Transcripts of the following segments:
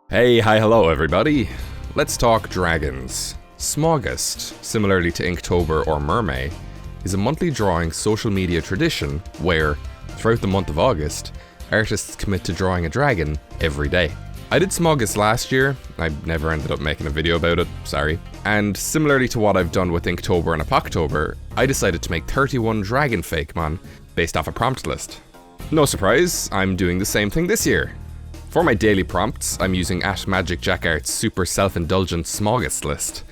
Hey, hi, hello everybody. Let's talk dragons. Smaugust, similarly to Inktober or Mermay, is a monthly drawing social media tradition where, throughout the month of August, artists commit to drawing a dragon every day. I did Smaugust last year, I never ended up making a video about it, sorry. And similarly to what I've done with Inktober and Apoctober, I decided to make 31 Dragon Fakemon based off a prompt list. No surprise, I'm doing the same thing this year. For my daily prompts, I'm using @MagicJackart's super self-indulgent Smaugust list.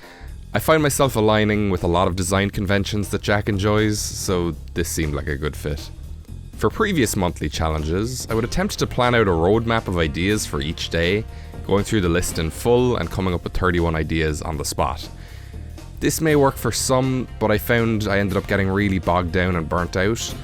I find myself aligning with a lot of design conventions that Jack enjoys, so this seemed like a good fit. For previous monthly challenges, I would attempt to plan out a roadmap of ideas for each day, going through the list in full and coming up with 31 ideas on the spot. This may work for some, but I found I ended up getting really bogged down and burnt out.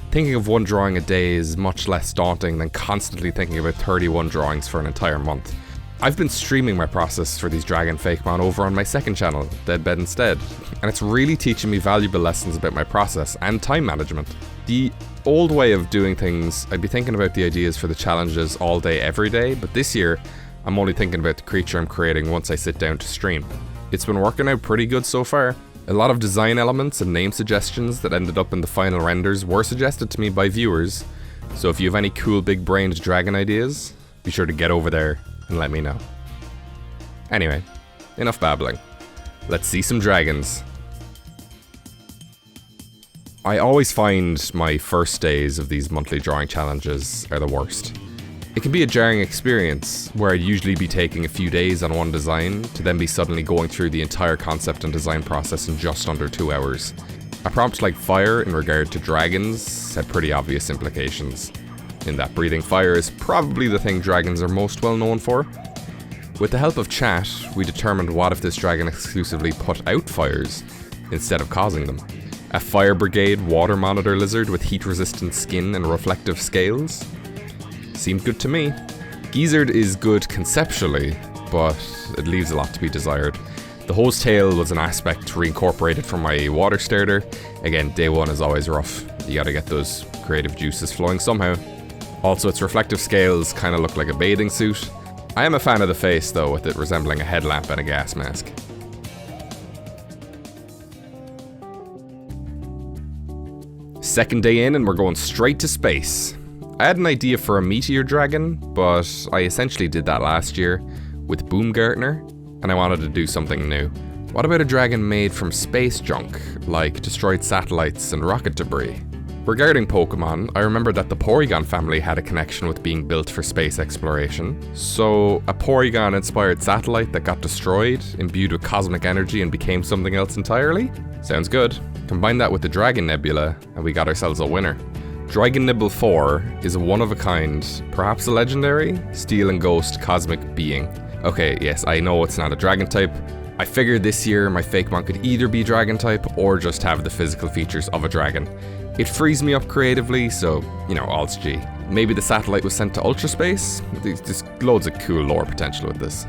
Thinking of one drawing a day is much less daunting than constantly thinking about 31 drawings for an entire month. I've been streaming my process for these Dragon Fakemon over on my second channel, Deadbedspread, and it's really teaching me valuable lessons about my process and time management. The old way of doing things, I'd be thinking about the ideas for the challenges all day every day, but this year, I'm only thinking about the creature I'm creating once I sit down to stream. It's been working out pretty good so far. A lot of design elements and name suggestions that ended up in the final renders were suggested to me by viewers, so if you have any cool big-brained dragon ideas, be sure to get over there and let me know. Anyway, enough babbling. Let's see some dragons. I always find my first days of these monthly drawing challenges are the worst. It can be a jarring experience, where I'd usually be taking a few days on one design, to then be suddenly going through the entire concept and design process in just under 2 hours. A prompt like fire in regard to dragons had pretty obvious implications, in that breathing fire is probably the thing dragons are most well known for. With the help of chat, we determined what if this dragon exclusively put out fires, instead of causing them. A fire brigade water monitor lizard with heat-resistant skin and reflective scales? Seemed good to me. Gizzard is good conceptually, but it leaves a lot to be desired. The hose tail was an aspect reincorporated from my water starter. Again, day one is always rough. You gotta get those creative juices flowing somehow. Also, its reflective scales kinda look like a bathing suit. I am a fan of the face though, with it resembling a headlamp and a gas mask. Second day in and we're going straight to space. I had an idea for a meteor dragon, but I essentially did that last year with Boomgartner, and I wanted to do something new. What about a dragon made from space junk, like destroyed satellites and rocket debris? Regarding Pokemon, I remember that the Porygon family had a connection with being built for space exploration, so a Porygon-inspired satellite that got destroyed, imbued with cosmic energy and became something else entirely? Sounds good. Combine that with the Dragon Nebula, and we got ourselves a winner. Dragon Nibble 4 is a one-of-a-kind, perhaps a legendary, steel and ghost cosmic being. Okay, yes, I know it's not a dragon type. I figured this year my Fakemon could either be dragon type or just have the physical features of a dragon. It frees me up creatively, so, you know, Alts G. Maybe the satellite was sent to ultra space? There's loads of cool lore potential with this.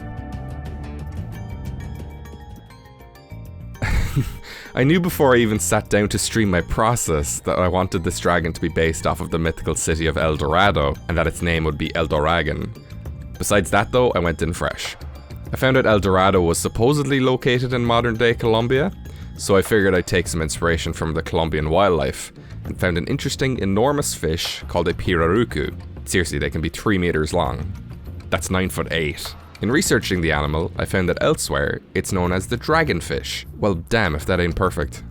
I knew before I even sat down to stream my process that I wanted this dragon to be based off of the mythical city of El Dorado, and that its name would be Eldoragon. Besides that though, I went in fresh. I found out El Dorado was supposedly located in modern day Colombia, so I figured I'd take some inspiration from the Colombian wildlife, and found an interesting enormous fish called a pirarucu. Seriously, they can be 3 meters long. That's 9'8". In researching the animal, I found that elsewhere, it's known as the dragonfish. Well, damn if that ain't perfect.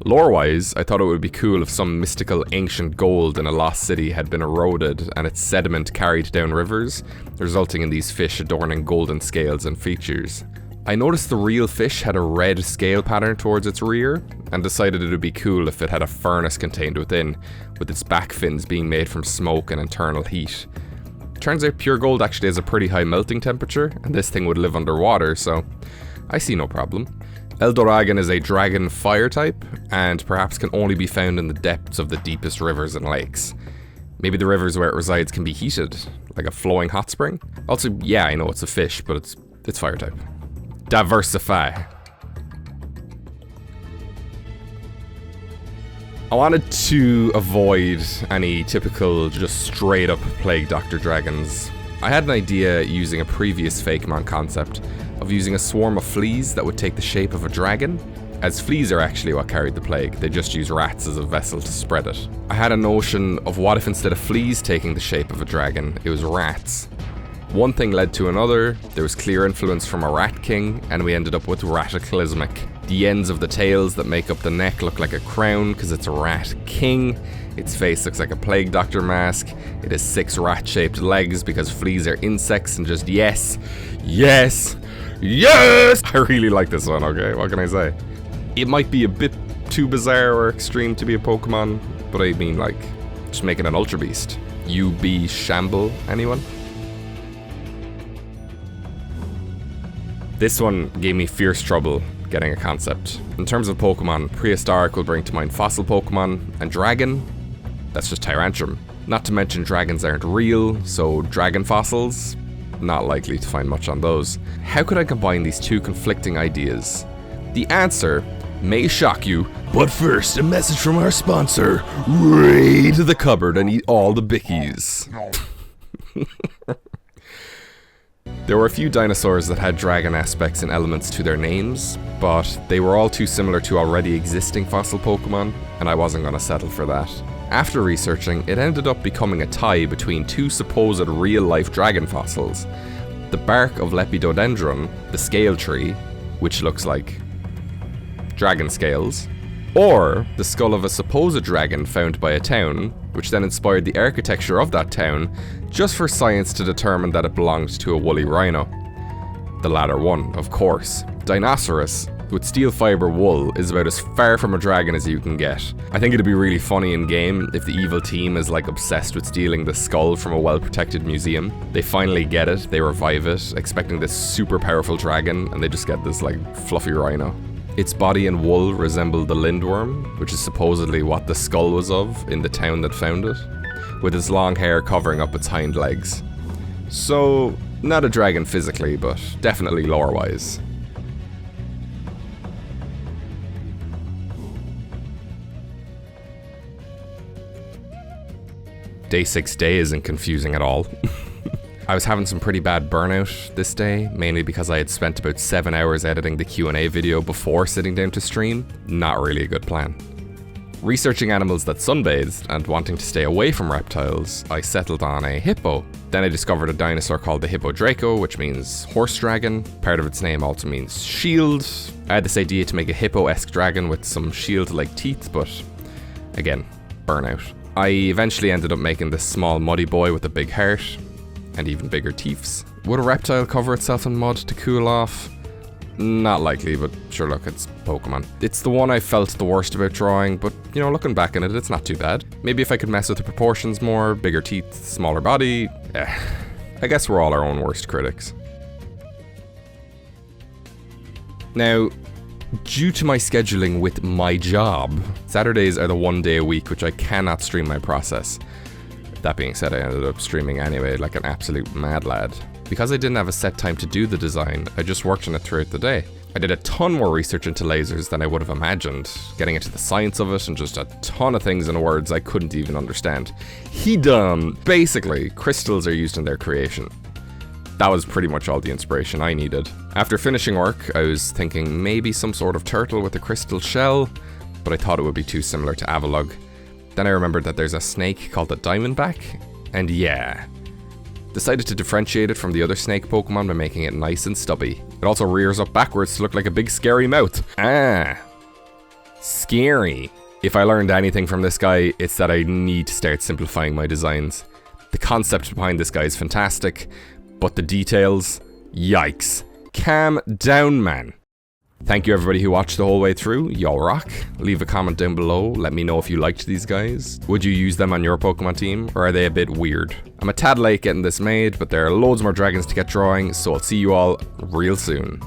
Lore-wise, I thought it would be cool if some mystical ancient gold in a lost city had been eroded and its sediment carried down rivers, resulting in these fish adorning golden scales and features. I noticed the real fish had a red scale pattern towards its rear, and decided it would be cool if it had a furnace contained within, with its back fins being made from smoke and internal heat. Turns out pure gold actually has a pretty high melting temperature, and this thing would live underwater, so I see no problem. Eldoragon is a dragon fire type, and perhaps can only be found in the depths of the deepest rivers and lakes. Maybe the rivers where it resides can be heated, like a flowing hot spring? Also, yeah, I know it's a fish, but it's fire type. Diversify. I wanted to avoid any typical just straight up Plague Doctor dragons. I had an idea using a previous Fakemon concept of using a swarm of fleas that would take the shape of a dragon, as fleas are actually what carried the plague. They just use rats as a vessel to spread it. I had a notion of what if instead of fleas taking the shape of a dragon, it was rats. One thing led to another, there was clear influence from a rat king, and we ended up with Rataclysmic. The ends of the tails that make up the neck look like a crown because it's a rat king. Its face looks like a plague doctor mask. It has 6 rat-shaped legs because fleas are insects, and just yes! I really like this one, okay? What can I say? It might be a bit too bizarre or extreme to be a Pokemon, but I mean, like, just making an Ultra Beast. UB Shamble, anyone? This one gave me fierce trouble getting a concept. In terms of Pokemon, prehistoric will bring to mind fossil Pokemon, and dragon, that's just Tyrantrum. Not to mention dragons aren't real, so dragon fossils, not likely to find much on those. How could I combine these two conflicting ideas? The answer may shock you, but first a message from our sponsor. Raid the cupboard and eat all the bickies. There were a few dinosaurs that had dragon aspects and elements to their names, but they were all too similar to already existing fossil Pokemon, and I wasn't going to settle for that. After researching, it ended up becoming a tie between 2 supposed real-life dragon fossils. The bark of Lepidodendron, the scale tree, which looks like dragon scales, or the skull of a supposed dragon found by a town, which then inspired the architecture of that town, just for science to determine that it belonged to a woolly rhino. The latter one, of course. Dinosaurus, with steel fiber wool, is about as far from a dragon as you can get. I think it'd be really funny in game if the evil team is like obsessed with stealing the skull from a well-protected museum. They finally get it, they revive it, expecting this super powerful dragon, and they just get this like fluffy rhino. Its body and wool resemble the lindworm, which is supposedly what the skull was of in the town that found it, with its long hair covering up its hind legs. So, not a dragon physically, but definitely lore-wise. Day 6 isn't confusing at all. I was having some pretty bad burnout this day, mainly because I had spent about 7 hours editing the Q&A video before sitting down to stream. Not really a good plan. Researching animals that sunbathed and wanting to stay away from reptiles, I settled on a hippo. Then I discovered a dinosaur called the Hippodраco, which means horse dragon. Part of its name also means shield. I had this idea to make a hippo-esque dragon with some shield-like teeth, but again, burnout. I eventually ended up making this small muddy boy with a big heart and even bigger teeths. Would a reptile cover itself in mud to cool off? Not likely, but sure, look, it's Pokemon. It's the one I felt the worst about drawing, but you know, looking back on it, it's not too bad. Maybe if I could mess with the proportions more, bigger teeth, smaller body, I guess we're all our own worst critics. Now, due to my scheduling with my job, Saturdays are the one day a week which I cannot stream my process. That being said, I ended up streaming anyway like an absolute mad lad. Because I didn't have a set time to do the design, I just worked on it throughout the day. I did a ton more research into lasers than I would have imagined, getting into the science of it and just a ton of things in words I couldn't even understand. Basically, crystals are used in their creation. That was pretty much all the inspiration I needed. After finishing work, I was thinking maybe some sort of turtle with a crystal shell, but I thought it would be too similar to Avalugg. Then I remembered that there's a snake called the Diamondback, and yeah. Decided to differentiate it from the other snake Pokemon by making it nice and stubby. It also rears up backwards to look like a big scary mouth. Scary. If I learned anything from this guy, it's that I need to start simplifying my designs. The concept behind this guy is fantastic, but the details, yikes. Calm down, man. Thank you everybody who watched the whole way through, y'all rock. Leave a comment down below, let me know if you liked these guys. Would you use them on your Pokemon team, or are they a bit weird? I'm a tad late getting this made, but there are loads more dragons to get drawing, so I'll see you all real soon.